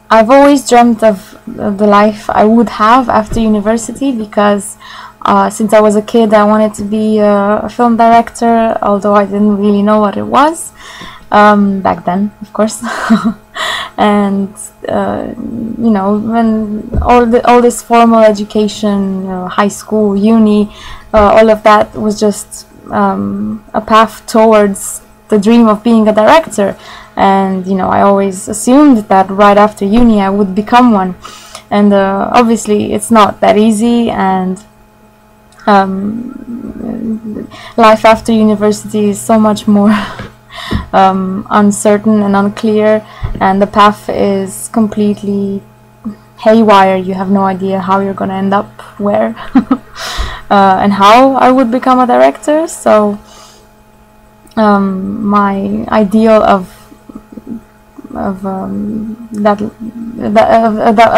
I've always dreamt of the life I would have after university, because since I was a kid I wanted to be a film director, although I didn't really know what it was back then, of course. And you know, when all this formal education, high school, uni, all of that was just a path towards the dream of being a director. And you know, I always assumed that right after uni I would become one, and obviously it's not that easy, and life after university is so much more uncertain and unclear, and the path is completely haywire. You have no idea how you're gonna end up where and how I would become a director. So my ideal of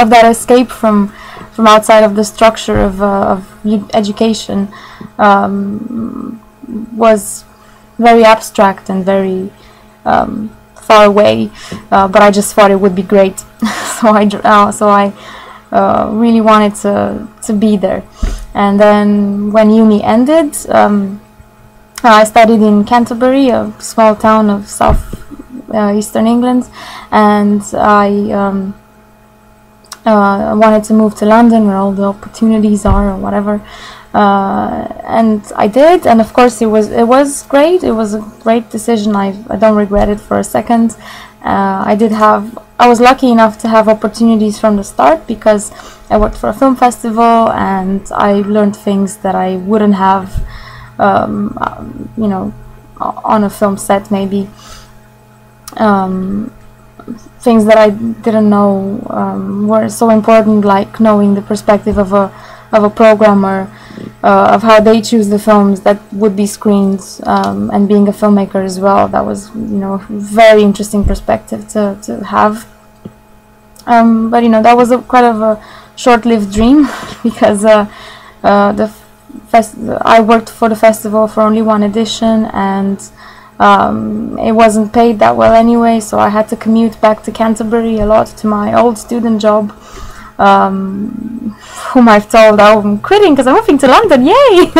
that escape from outside of the structure of education was very abstract and very far away, but I just thought it would be great. So I really wanted to be there. And then when uni ended, I studied in Canterbury, a small town of south eastern England, and I wanted to move to London where all the opportunities are, or whatever. And I did, and of course it was great. It was a great decision. I don't regret it for a second. I was lucky enough to have opportunities from the start, because I worked for a film festival and I learned things that I wouldn't have you know, on a film set, maybe. Things that I didn't know were so important, like knowing the perspective of a programmer, of how they choose the films that would be screened, and being a filmmaker as well. That was, you know, a very interesting perspective to have. But you know, that was quite of a short-lived dream, because I worked for the festival for only one edition, and it wasn't paid that well anyway, so I had to commute back to Canterbury a lot to my old student job, whom I've told I'm quitting because I'm moving to London, yay!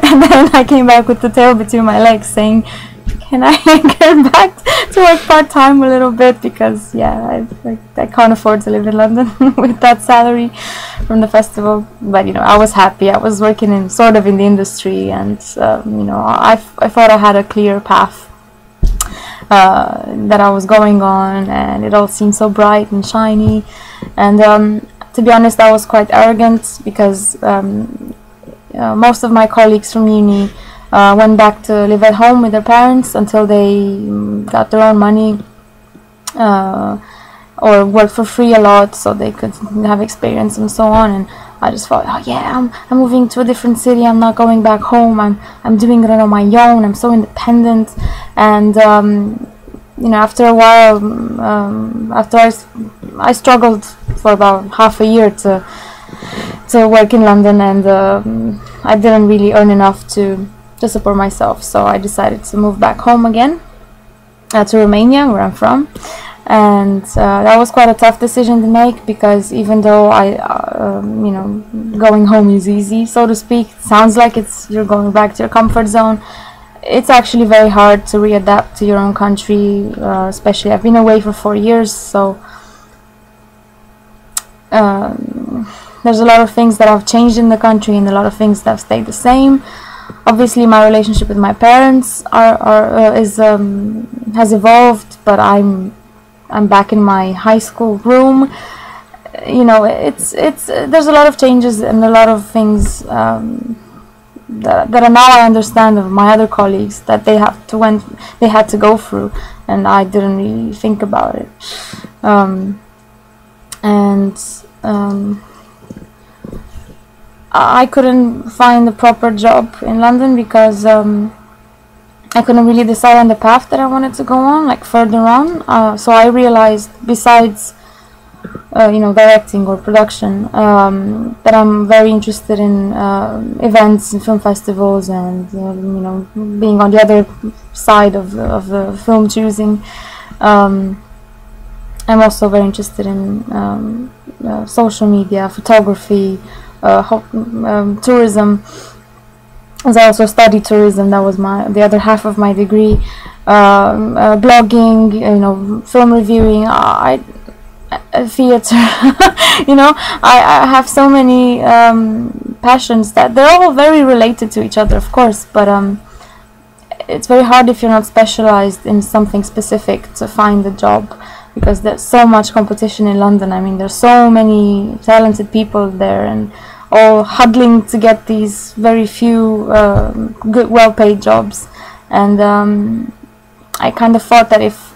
And then I came back with the tail between my legs saying, can I get back to work part-time a little bit, because yeah, I can't afford to live in London with that salary from the festival. But you know, I was happy. I was working in the industry, and you know, I thought I had a clear path that I was going on, and it all seemed so bright and shiny. And to be honest, I was quite arrogant, because most of my colleagues from uni went back to live at home with their parents until they got their own money, or worked for free a lot so they could have experience and so on. And I just thought, oh yeah, I'm moving to a different city, I'm not going back home, I'm doing it on my own, I'm so independent. And you know, after a while, after I struggled for about half a year to work in London, and I didn't really earn enough to support myself, so I decided to move back home again, to Romania, where I'm from. And that was quite a tough decision to make, because even though you know, going home is easy, so to speak, it sounds like you're going back to your comfort zone. It's actually very hard to readapt to your own country, especially I've been away for 4 years, so there's a lot of things that have changed in the country, and a lot of things that have stayed the same. Obviously, my relationship with my parents has evolved, but I'm back in my high school room. You know, there's a lot of changes and a lot of things that now I understand of my other colleagues that they had to go through, and I didn't really think about it. I couldn't find a proper job in London, because I couldn't really decide on the path that I wanted to go on, like further on. So I realized, besides you know, directing or production, that I'm very interested in events and film festivals, and you know, being on the other side of the film choosing. I'm also very interested in social media, photography, tourism, as I also studied tourism. That was the other half of my degree. Blogging, film reviewing, theater. I have so many passions that they're all very related to each other, of course, but it's very hard if you're not specialized in something specific to find a job, because there's so much competition in London. I mean, there's so many talented people there, and all huddling to get these very few good, well-paid jobs. And I kind of thought that if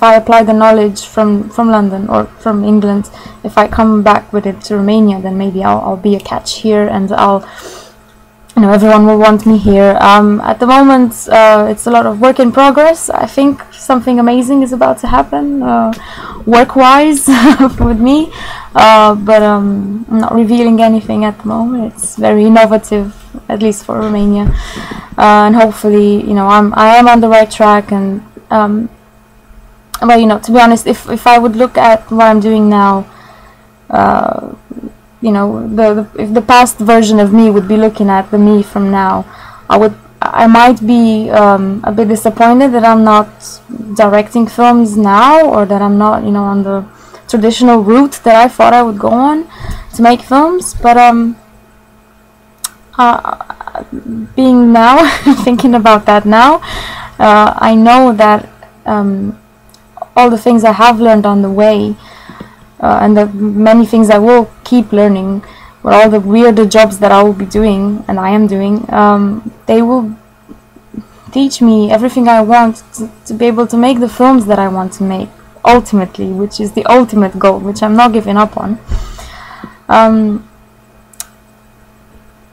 I apply the knowledge from London or from England, if I come back with it to Romania, then maybe I'll be a catch here, and everyone will want me here. At the moment, it's a lot of work in progress. I think something amazing is about to happen, work-wise, with me. But I'm not revealing anything at the moment. It's very innovative, at least for Romania, and hopefully, I am on the right track. And well, to be honest, if I would look at what I'm doing now, if the past version of me would be looking at the me from now, I might be a bit disappointed that I'm not directing films now, or that I'm not, on the traditional route that I thought I would go on to make films. But being now, thinking about that now, I know that all the things I have learned on the way, and the many things I will keep learning, with all the weirder jobs that I will be doing, and I am doing, they will teach me everything I want to be able to make the films that I want to make, ultimately, which is the ultimate goal, which I'm not giving up on.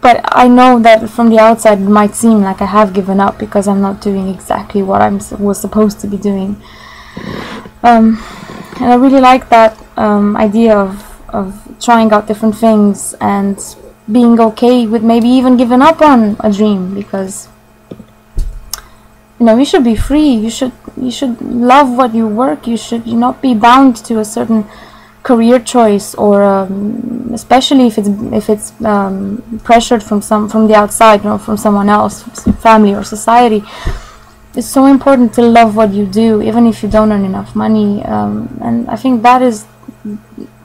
But I know that from the outside it might seem like I have given up, because I'm not doing exactly what I was supposed to be doing. And I really like that idea of trying out different things and being okay with maybe even giving up on a dream, because you should be free. You should love what you work. You should not be bound to a certain career choice, or especially if it's pressured from the outside, from someone else, family or society. It's so important to love what you do, even if you don't earn enough money. And I think that is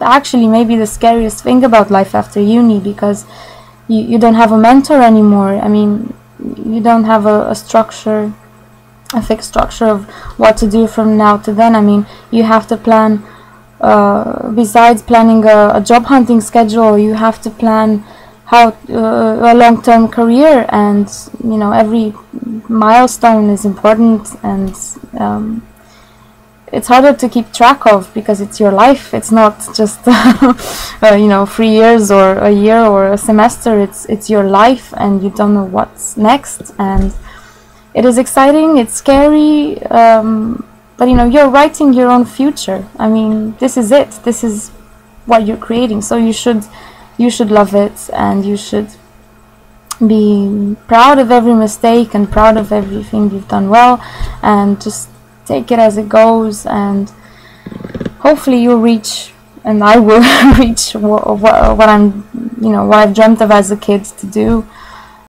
actually maybe the scariest thing about life after uni, because you don't have a mentor anymore. I mean, you don't have a structure, a fixed structure of what to do from now to then. I mean, you have to plan, besides planning a job hunting schedule, you have to plan how a long-term career, and every milestone is important, and it's harder to keep track of, because it's your life. It's not just 3 years or a year or a semester. It's your life, and you don't know what's next. And it is exciting, it's scary, but you're writing your own future. I mean, this is it. This is what you're creating. So you should love it, and you should be proud of every mistake and proud of everything you've done well, and just take it as it goes. And hopefully you'll reach, and I will reach what I'm, what I've dreamt of as a kid to do.